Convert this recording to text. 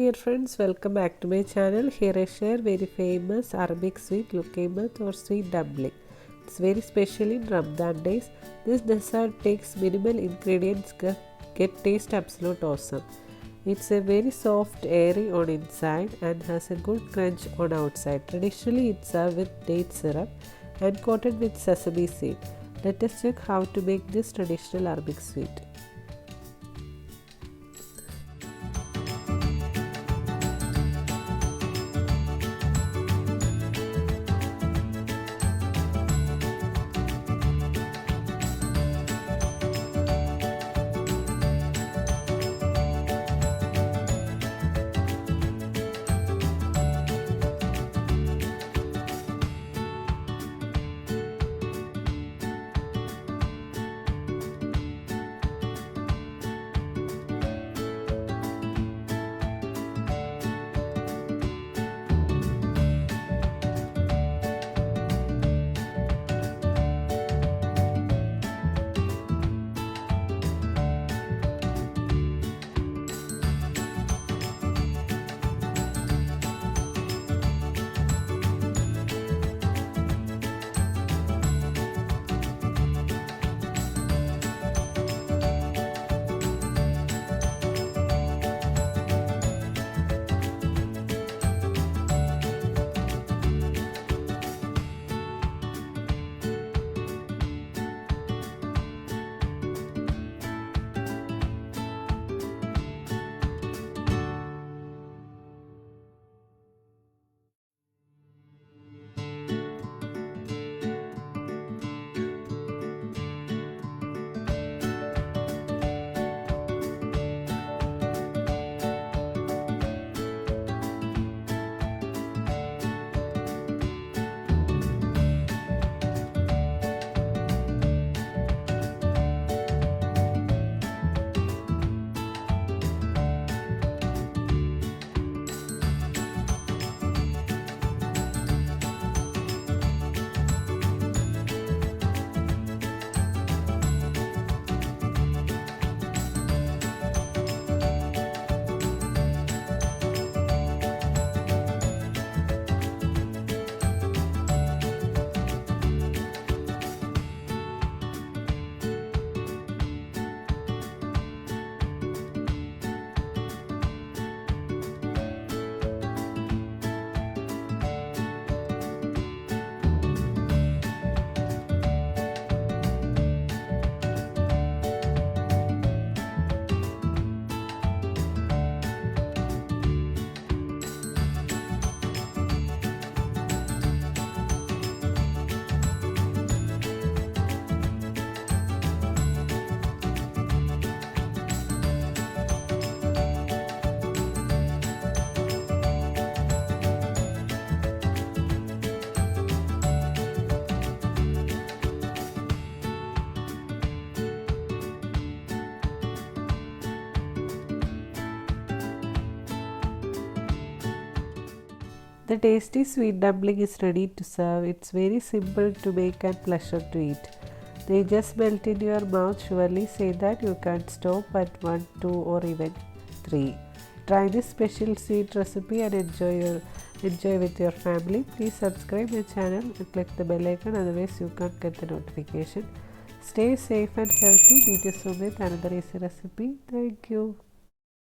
Dear friends, welcome back to my channel. Here I share very famous Arabic sweet Luqaimat or sweet dumpling. It's very special in Ramadan days. This dessert takes minimal ingredients, get taste absolute awesome. It's a very soft, airy on inside and has a good crunch on outside. Traditionally, it's served with date syrup and coated with sesame seed. Let us check how to make this traditional Arabic sweet. The tasty sweet dumpling is ready to serve. It's very simple to make and pleasure to eat. They just melt in your mouth. Surely say that you can't stop at 1, 2 or even 3. Try this special sweet recipe and enjoy with your family. Please subscribe my channel and click the bell icon, otherwise you can't get the notification. Stay safe and healthy. Meet you soon with another easy recipe. Thank you.